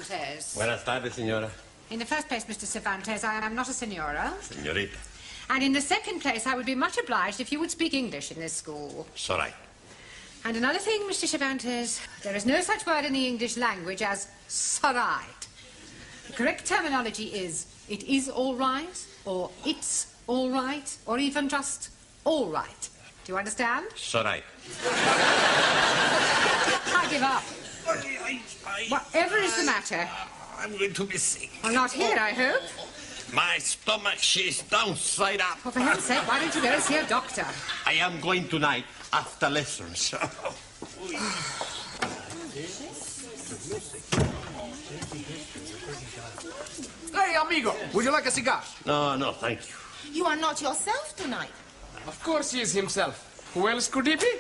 Cervantes. Buenas tardes, señora. In the first place, Mr. Cervantes, I am not a senora. Señorita. And in the second place, I would be much obliged if you would speak English in this school. It's all right. And another thing, Mr. Cervantes, there is no such word in the English language as "sorright." The correct terminology is, it is all right, or it's all right, or even just all right. Do you understand? It's all right. I give up. Whatever is the matter? I'm going to be sick. Well, not here, I hope. My stomach, she's downside up. Well, for heaven's sake, why don't you go and see a doctor? I am going tonight after lessons. Hey, amigo, would you like a cigar? No, thank you. You are not yourself tonight. Of course he is himself. Who else could he be?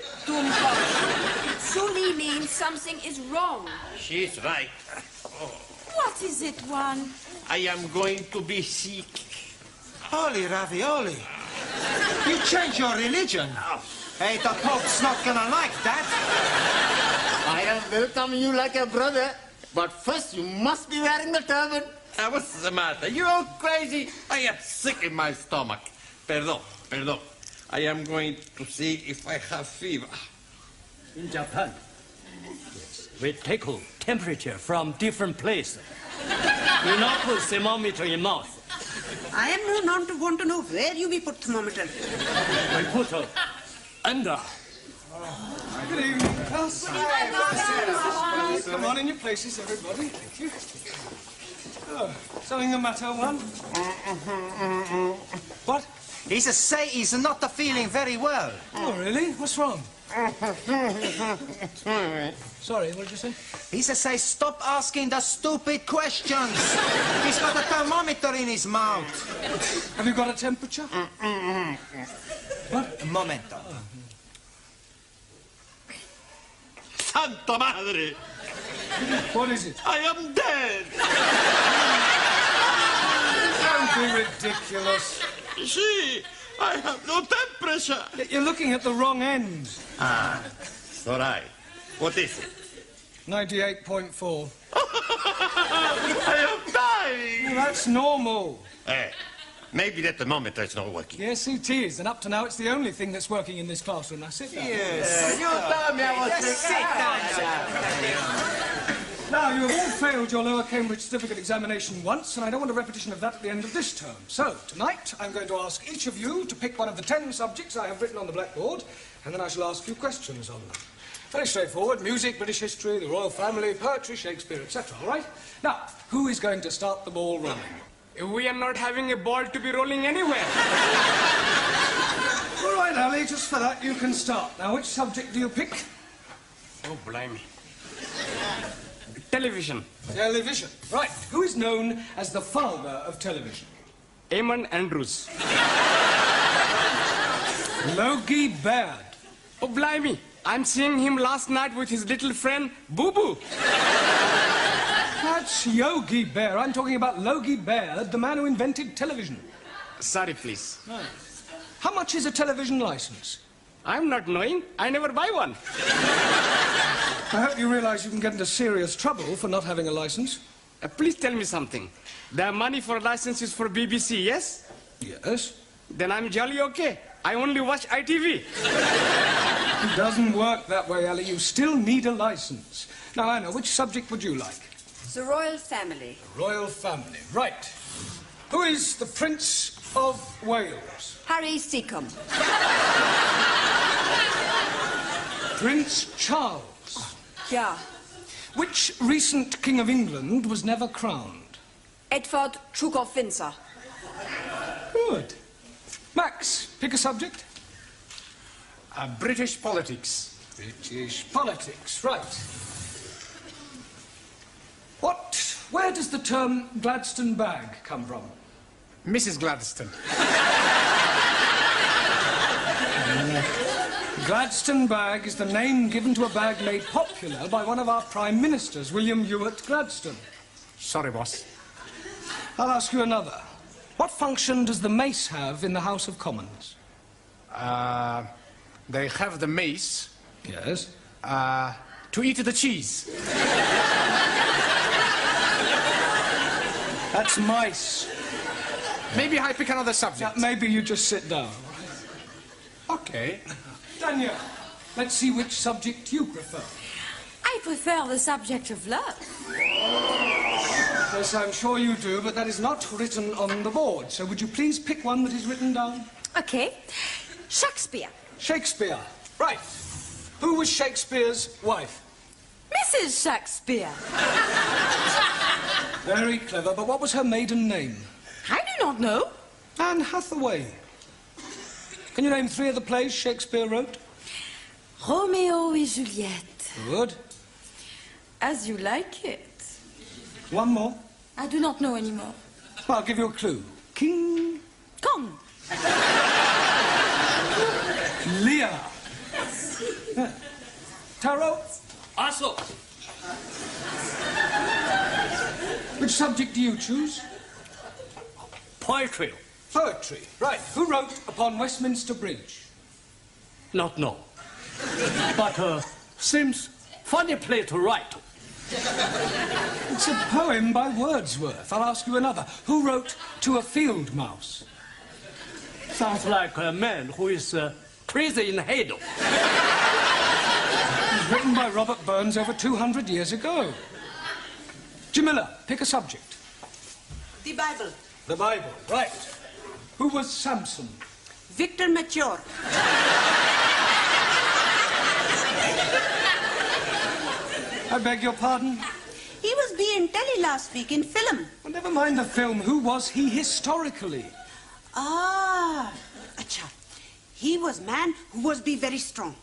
Surely means something is wrong. She's right. What is it, Juan? I am going to be sick. Holy ravioli. You changed your religion. Hey, the Pope's not gonna like that. I am welcoming you like a brother, but first you must be wearing the turban. What's the matter? You all crazy? I am sick in my stomach. Perdón. I am going to see if I have fever. In Japan, we take temperature from different places. We not put thermometer in mouth. I am not want to know where you will put thermometer. We put under. Good evening, class. Come on in your places, everybody. Thank you. Oh, something the matter, Juan? What? He's he's not feeling very well. Oh, really? What's wrong? Sorry, what did you say? He say stop asking the stupid questions. He's got a thermometer in his mouth. Have you got a temperature? What? Un momento. Santa Madre! What is it? I am dead! Don't be ridiculous. See, I have no temperature. You're looking at the wrong end. It's all right. What is it? 98.4. I am dying! Well, that's normal. Hey, maybe the thermometer is not working. Yes, it is. And up to now, it's the only thing that's working in this classroom. Now, sit down. Yes. You told me I was sick. Now, you have all failed your lower Cambridge certificate examination once, and I don't want a repetition of that at the end of this term. So, tonight, I'm going to ask each of you to pick one of the 10 subjects I have written on the blackboard, and then I shall ask you questions on them. Very straightforward. Music, British history, the royal family, poetry, Shakespeare, etc. All right? Now, who is going to start the ball rolling? We are not having a ball to be rolling anywhere. All right, Ali, just for that, you can start. Now, which subject do you pick? Oh, blimey. Television. Television. Right. Who is known as the father of television? Eamon Andrews. Logie Baird. Oh, blimey. I'm seeing him last night with his little friend, Boo Boo. That's Yogi Bear. I'm talking about Logie Baird, the man who invented television. Sorry, please. No. How much is a television license? I'm not knowing. I never buy one. I hope you realize you can get into serious trouble for not having a license. Please tell me something. The money for license is for BBC, yes? Yes. Then I'm jolly okay. I only watch ITV. It doesn't work that way, Ali. You still need a license. Now, Anna, which subject would you like? The royal family. The royal family. Right. Who is the Prince of Wales? Harry Seacombe. Prince Charles. Yeah. Which recent King of England was never crowned? Edward, Duke of Windsor. Good. Max, pick a subject. British politics. British politics, right. Where does the term Gladstone bag come from? Mrs. Gladstone. Gladstone bag is the name given to a bag made popular by one of our Prime Ministers, William Ewart Gladstone. Sorry, boss. I'll ask you another. What function does the mace have in the House of Commons? They have the mace. Yes. To eat the cheese. That's mice. Maybe I pick another subject. Maybe you just sit down. Okay. Daniel, let's see which subject you prefer. I prefer the subject of love. Yes, I'm sure you do, but that is not written on the board. So would you please pick one that is written down? Okay. Shakespeare. Shakespeare. Right. Who was Shakespeare's wife? Mrs. Shakespeare. Very clever, but what was her maiden name? I do not know. Anne Hathaway. Can you name 3 of the plays Shakespeare wrote? Romeo et Juliette. Good. As you like it. One more. I do not know anymore. I'll give you a clue. King Kong. Lear. Yeah. Taro, Also, which subject do you choose? poetry. Poetry. Right. Who wrote Upon Westminster Bridge? Not know. But seems funny play to write. It's a poem by Wordsworth. I'll ask you another. Who wrote To a Field Mouse? Sounds like a man who is crazy in the head. It was written by Robert Burns over 200 years ago. Jamila, pick a subject. The Bible. The Bible. Right. Who was Samson? Victor Mature. I beg your pardon? He was being telly last week in film. Well, never mind the film. Who was he historically? Ah, acha. He was man who was be very strong.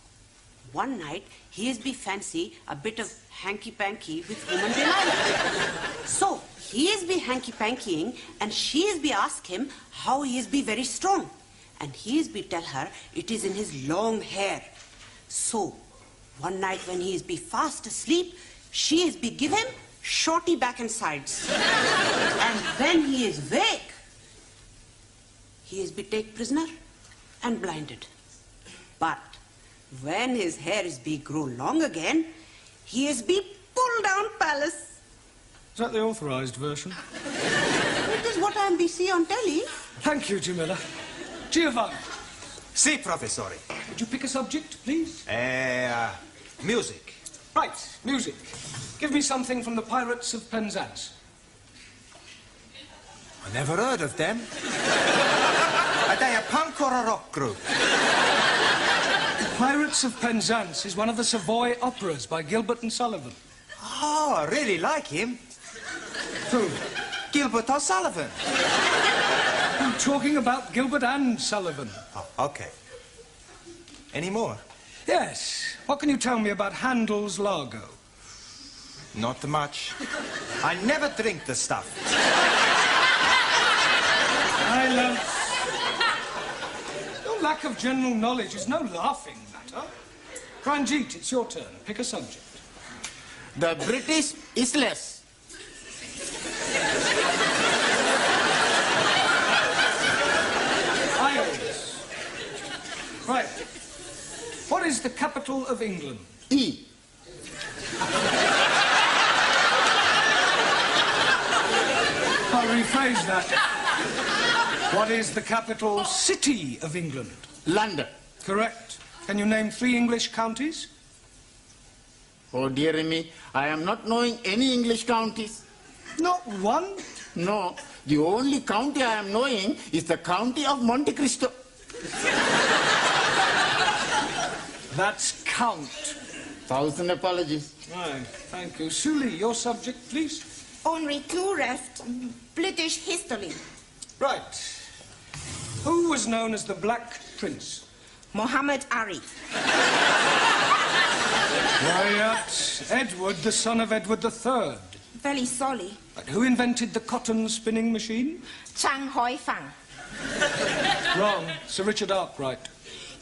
One night, he is be fancy a bit of hanky-panky with woman Delilah. So, he is be hanky-pankying and she is be ask him how he is be very strong. And he is be tell her it is in his long hair. So, one night when he is be fast asleep, she is be give him shorty back and sides. And when he is wake, he is be take prisoner and blinded. But when his hair is be grow long again, he is be pulled down palace. Is that the authorized version? It is what I am be see on telly. Thank you, Jamila. Giovanni, Si, professore. would you pick a subject, please? Music. Right, music. Give me something from the Pirates of Penzance. I never heard of them. Are they a punk or a rock group? Pirates of Penzance is one of the Savoy operas by Gilbert and Sullivan. Oh, I really like him. Who? Gilbert O'Sullivan. I'm talking about Gilbert and Sullivan. Oh, okay. Any more? Yes. What can you tell me about Handel's Largo? Not much. I never drink the stuff. Silence. Your lack of general knowledge is no laughing matter. Ranjit, it's your turn. Pick a subject. The British Isles. Isles. Right. What is the capital of England? E. I'll rephrase that. What is the capital city of England? London. Correct. Can you name 3 English counties? Oh, dear me, I am not knowing any English counties. Not one. No, the only county I am knowing is the county of Monte Cristo. That's count. 1,000 apologies. Right, thank you. Suli, your subject, please. Only 2 left. British history. Right. Who was known as the Black Prince? Muhammad Ali. Quiet. Edward, the son of Edward III. Very sorry. But who invented the cotton spinning machine? Chang Hoi Fang. Wrong. Sir Richard Arkwright.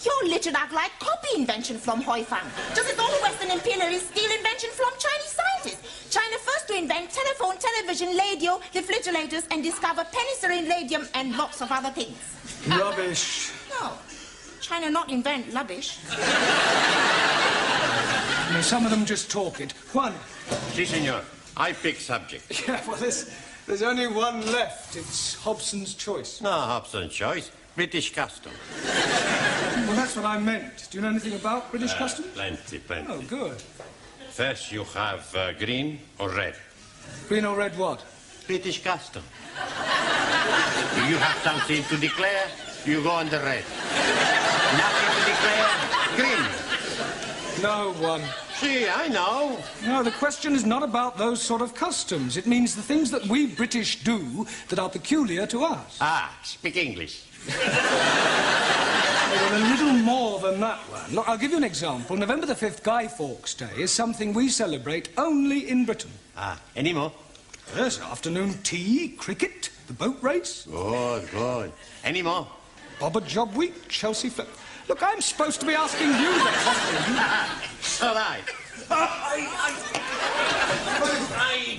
Your Richard Arkwright copy invention from Hoi Fang. Just as all Western imperialists steal invention from Chinese scientists. China first to invent telephone, television, radio, refrigerators, and discover penicillin, radium, and lots of other things. Rubbish. No. China not invent rubbish. Some of them just talk it. Juan. Si, senor. I pick subject. Yeah, well, There's only one left. It's Hobson's choice. No, Hobson's choice. British custom. Well, that's what I meant. Do you know anything about British customs? Plenty. Oh, good. First, you have green or red. Green or red what? British custom. Do you have something to declare? You go on the red. Nothing to declare? Green. No one. See, I know. No, the question is not about those sort of customs. It means the things that we British do that are peculiar to us. Ah, speak English. Well, a little more than that one. Look, I'll give you an example. November the 5th, Guy Fawkes Day, is something we celebrate only in Britain. Ah, any more? Yes, afternoon tea, cricket, the boat race. Good. Any more? Bobber Job Week, Chelsea Flip. Look, I'm supposed to be asking you the question. All right.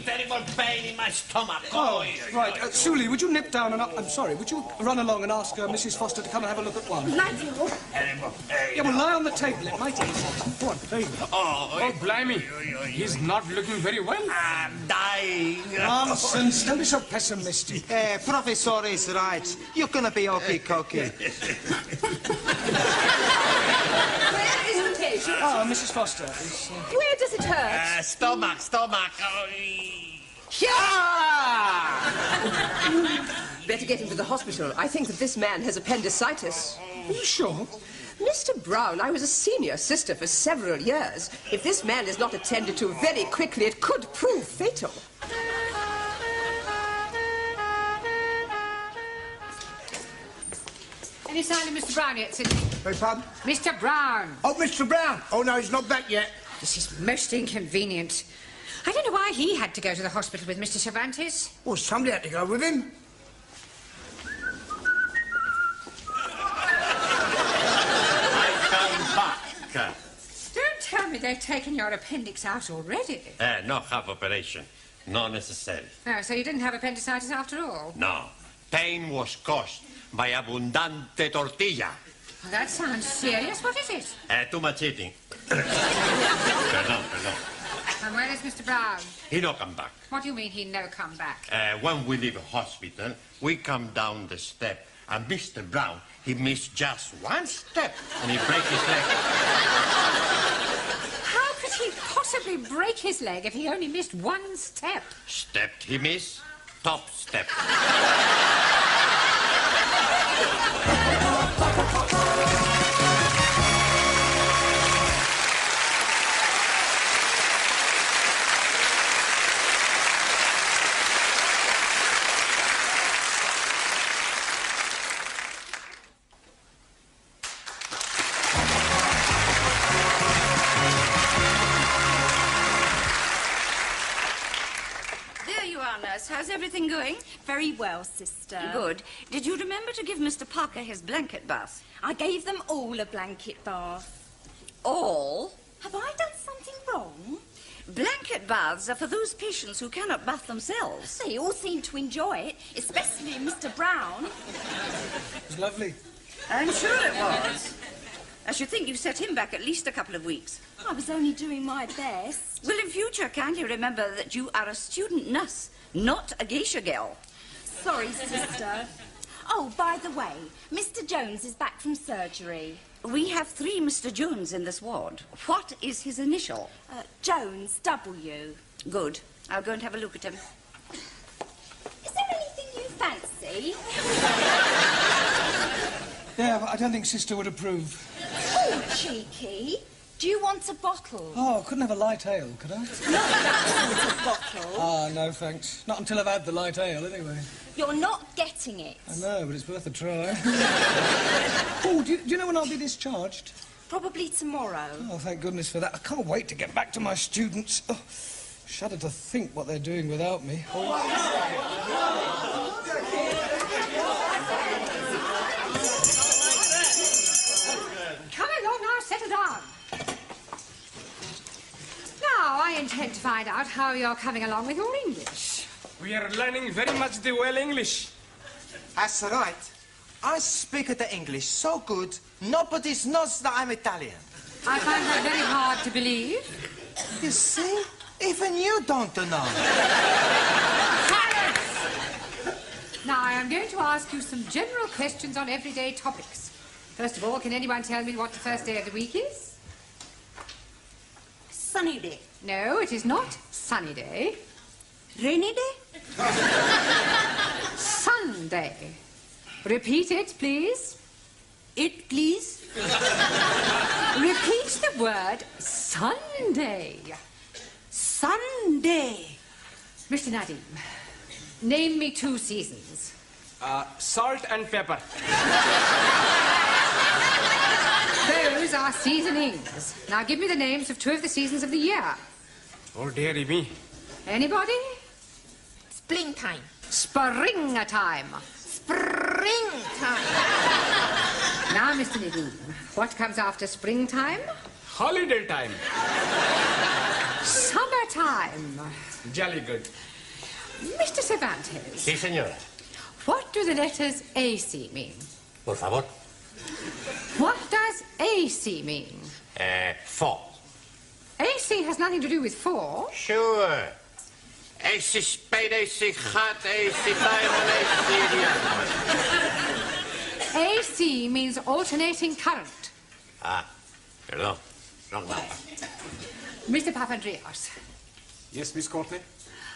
Terrible pain in my stomach. Oh, right. Suli, would you nip down and... I'm sorry, would you run along and ask Mrs. Foster to come and have a look at one? Yeah, well, lie on the table. It might ease. Go on, there you go. Oh, blimey. He's not looking very well. I'm dying. Nonsense. Don't be so pessimistic. Professor is right. You're gonna be okay-cokey. Where is the patient? Ah, Mrs. Foster. Where does it hurt? Stomach. Better get him to the hospital. I think that this man has appendicitis. Are you sure? Mr. Brown, I was a senior sister for several years. If this man is not attended to very quickly, it could prove fatal. Any sign of Mr. Brown yet, Sidney? Beg pardon? Mr. Brown. Oh, Mr. Brown. Oh, no, he's not back yet. This is most inconvenient. I don't know why he had to go to the hospital with Mr. Cervantes. Well, somebody had to go with him. Back. Don't tell me they've taken your appendix out already. No half operation. Not necessary. Oh, so you didn't have appendicitis after all? No. Pain was caused by abundante tortilla. Well, that sounds serious. What is it? Too much eating. Perdón. And where is Mr. Brown? He no come back. What do you mean he no come back? When we leave hospital, we come down the step, and Mr. Brown, he missed just one step, and he break his leg. How could he possibly break his leg if he only missed one step? Stepped he miss, top step. How's everything going? Very well, sister. Good. Did you remember to give Mr. Parker his blanket bath? I gave them all a blanket bath. All? Have I done something wrong? Blanket baths are for those patients who cannot bath themselves. They all seem to enjoy it, especially Mr. Brown. It was lovely. I'm sure it was. I should think you set him back at least a couple of weeks. I was only doing my best. Well, in future, kindly remember that you are a student nurse, not a geisha girl. Sorry, sister. Oh, by the way, Mr. Jones is back from surgery. We have 3 Mr. Jones in this ward. What is his initial? Jones, W. Good. I'll go and have a look at him. Is there anything you fancy? Yeah, but I don't think Sister would approve. Oh, cheeky. Do you want a bottle? Oh, I couldn't have a light ale, could I? Not that sort of bottle. Ah, no, thanks. Not until I've had the light ale, anyway. You're not getting it. I know, but it's worth a try. Oh, do you know when I'll be discharged? Probably tomorrow. Oh, thank goodness for that. I can't wait to get back to my students. Oh, shudder to think what they're doing without me. Come along now, settle down. Now, I intend to find out how you're coming along with your English. We are learning very much the well English. That's right. I speak the English so good, nobody knows that I'm Italian. I find that very hard to believe. You see? Even you don't know. Silence! Now, I am going to ask you some general questions on everyday topics. First of all, can anyone tell me what the first day of the week is? Sunny day. No, it is not sunny day. Rainy day? Sunday. Repeat it, please. It, please. Repeat the word Sunday. Sunday. Mr. Nadim, name me 2 seasons. Salt and pepper. Those are seasonings. Now give me the names of 2 of the seasons of the year. Oh, dearie me. Anybody? Springtime. Springtime. Springtime. Now, Mr. Nadim, what comes after springtime? Holiday time. Summertime. Jolly good. Mr. Cervantes. Sí, señora. What do the letters AC mean? Por favor. What does AC mean? 4. AC has nothing to do with 4. Sure. AC spade, AC hot, AC diamond, AC... AC means alternating current. Ah, perdón. Wrong number. Mr. Papandreou, Yes, Miss Courtney?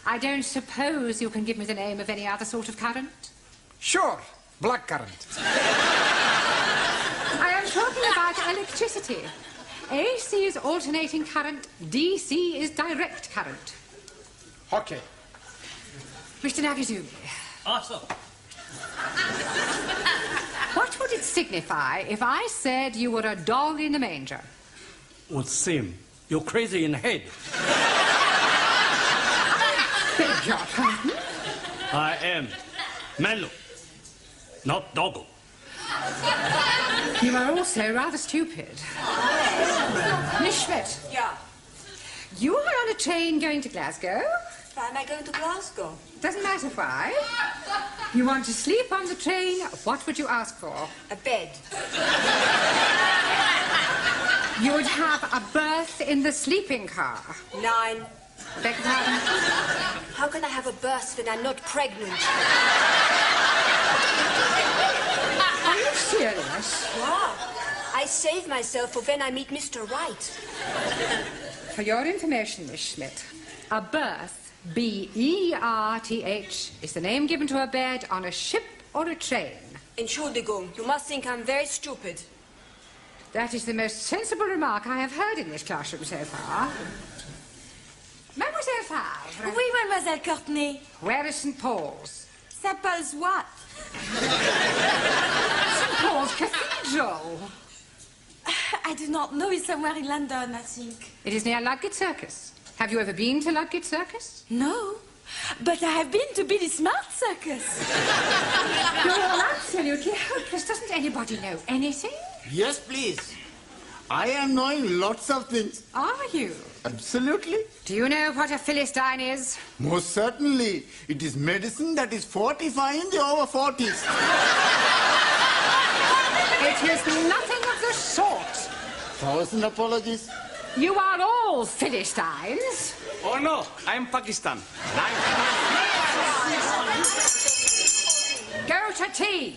I don't suppose you can give me the name of any other sort of current? Sure. Black current. I am talking about electricity. AC is alternating current, DC is direct current. Okay. Mr. Nagazumi, Awesome. what would it signify if I said you were a dog in the manger? Would seem you're crazy in the head. Beg your pardon? I am Melo, not Doggo. You are also rather stupid. Miss Schmidt. Yeah. You are on a train going to Glasgow? Why am I going to Glasgow? Doesn't matter why. You want to sleep on the train, what would you ask for? A bed. You would have a berth in the sleeping car. 9. Beg your pardon? How can I have a berth when I'm not pregnant? Are you serious? Yeah. I save myself for when I meet Mr. Right. For your information, Miss Schmidt, a berth, B-E-R-T-H, is the name given to a bed on a ship or a train. Entschuldigung, you must think I'm very stupid. That is the most sensible remark I have heard in this classroom so far. Mademoiselle Favre. Oui, Mademoiselle Courtney. Where is St. Paul's? St. Paul's what? St. Paul's Cathedral. I do not know. It's somewhere in London, I think. It is near Ludgate Circus. Have you ever been to Ludgate Circus? No. But I have been to Billy Smart Circus. You're all absolutely hopeless. Doesn't anybody know anything? Yes, please. I am knowing lots of things. Are you? Absolutely. Do you know what a Philistine is? Most certainly. It is medicine that is fortifying the over 40s. It is nothing of the sort. 1,000 apologies. You are all Philistines. Oh, no. I'm Pakistan. Go to tea.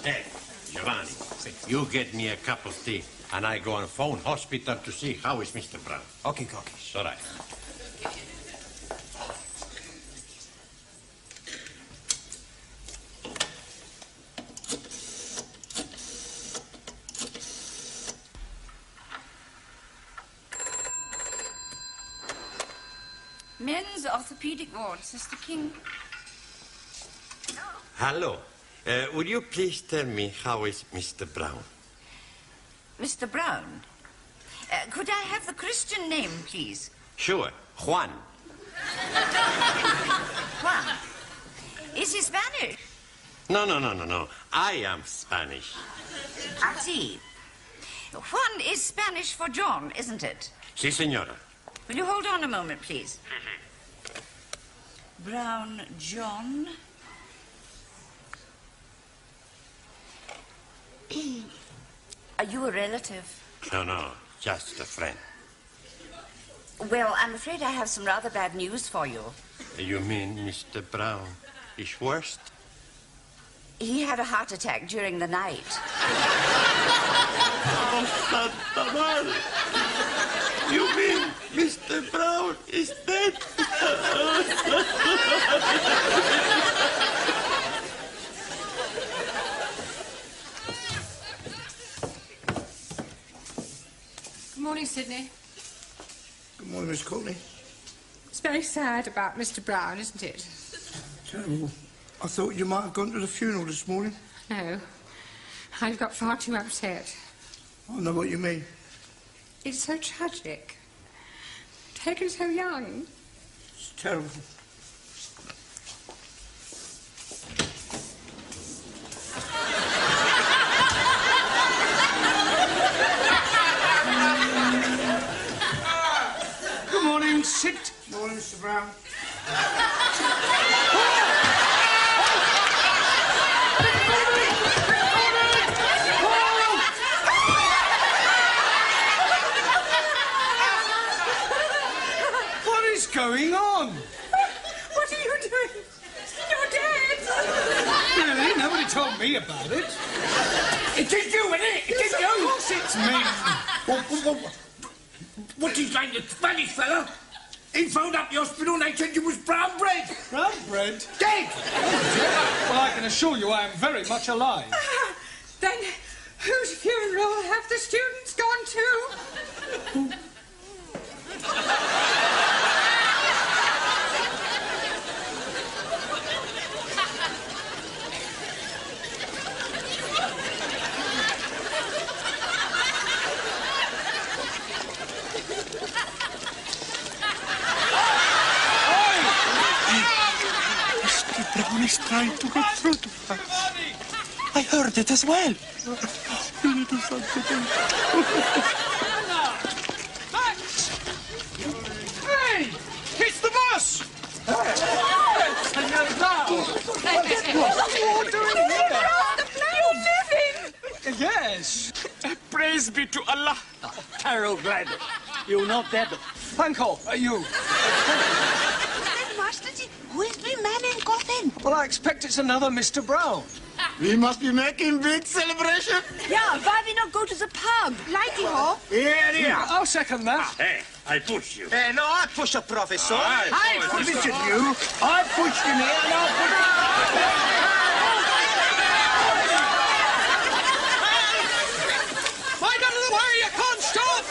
Hey, Giovanni, you get me a cup of tea, and I go and phone hospital to see how is Mr. Brown. Okay, okay. All right. Men's orthopedic ward, Sister King. Hello. Would you please tell me how is Mr. Brown? Mr. Brown. Could I have the Christian name, please? Sure, Juan. Juan. Is he Spanish? No. I am Spanish. I see. Juan is Spanish for John, isn't it? Sí, señora. Will you hold on a moment, please? Brown John. Are you a relative? No, just a friend. Well, I'm afraid I have some rather bad news for you. You mean Mr. Brown is worst? He had a heart attack during the night. Oh, Santa Madre. You mean Mr. Brown is dead? Good morning, Sydney. Good morning, Miss Courtney. It's very sad about Mr. Brown, isn't it? Terrible. I thought you might have gone to the funeral this morning. No. I've got far too upset. I know what you mean. It's so tragic. Taken so young. It's terrible. Good morning, Sid. Morning, Mr. Brown. What is going on? What are you doing? You're dead! Really? Nobody told me about it. It is you, isn't it? It is Yes, you. of course it's me. What do you say, the Spanish fella? He phoned up the hospital and they said you was brown bread. Brown bread? Dead! Well, I can assure you I am very much alive. Then whose funeral have the students gone to? Mr. Brown is trying to get through to us. I heard it as well. We need to do something. Hey! It's the bus! What are you doing here? You're living! Yes. Praise be to Allah. Carol glad. You're not dead. Panko, you. Masterji, who is the man in coffin? Well, I expect it's another Mr. Brown. We must be making big celebration. Yeah, why we not go to the pub? Lighty ho. Yeah. I'll second that. Hey, I push you. No, I push a professor. I Listen to you. I pushed him here and I'll put Mind out of the way, you can't stop!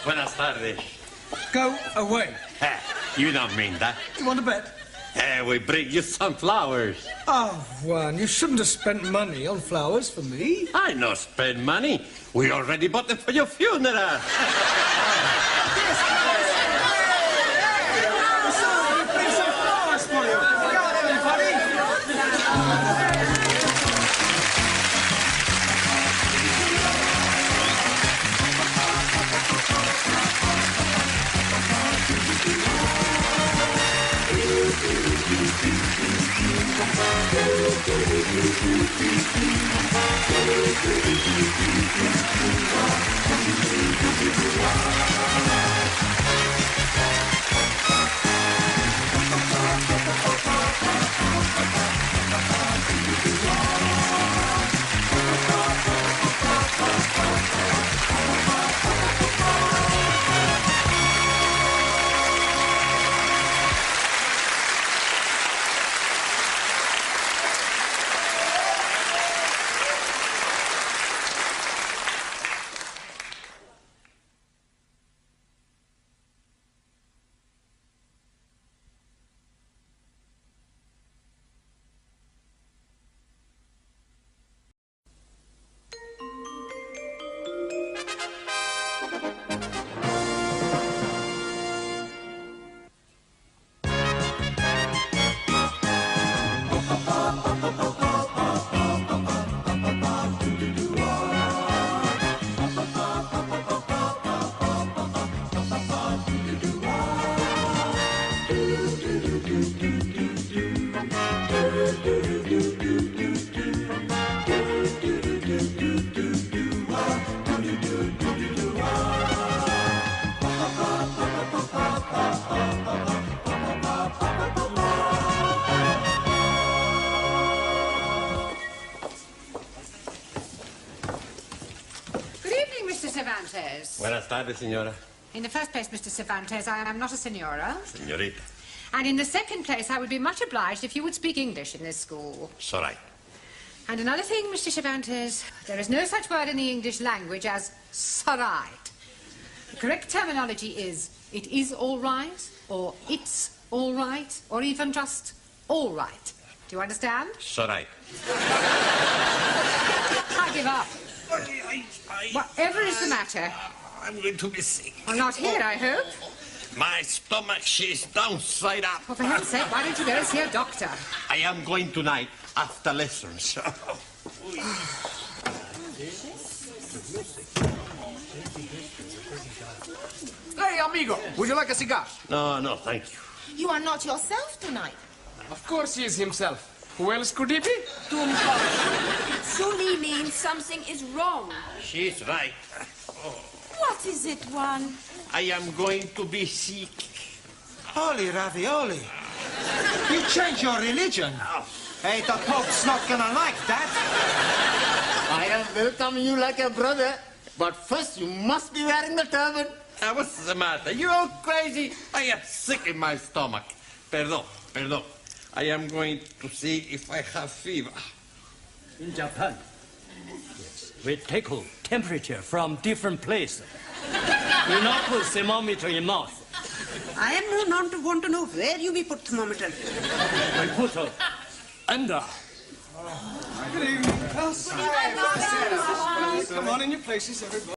Buenas tardes. Go away. You don't mean that. You want to bet? We bring you some flowers. Oh, Juan, you shouldn't have spent money on flowers for me. I no spend money. We already bought them for your funeral. Scusate, signora. In the first place, Mr. Cervantes, I am not a senora. Signorita. And in the second place, I would be much obliged if you would speak English in this school. It's all right. And another thing, Mr. Cervantes, there is no such word in the English language as sorite. The correct terminology is it is all right, or it's all right, or even just all right. Do you understand? It's all right. I give up. Whatever is the matter? I'm going to be sick. Well, not here, I hope. My stomach, she's downside up. Well, for heaven's sake, why don't you go and see a doctor? I am going tonight after lessons. Hey, amigo, would you like a cigar? No, thank you. You are not yourself tonight. Of course he is himself. Who else could he be? Surely means something is wrong. She's right. What is it, Juan? I am going to be sick. Holy ravioli. You changed your religion. Hey, the Pope's not gonna like that. I am welcoming you like a brother, but first you must be wearing the turban. What's the matter? You all crazy? I am sick in my stomach. Perdón. I am going to see if I have fever. In Japan, we take temperature from different places. We not put thermometer in mouth. I am not want to know where you may put thermometer. We put under. Good evening, class. Come on in your places, everybody.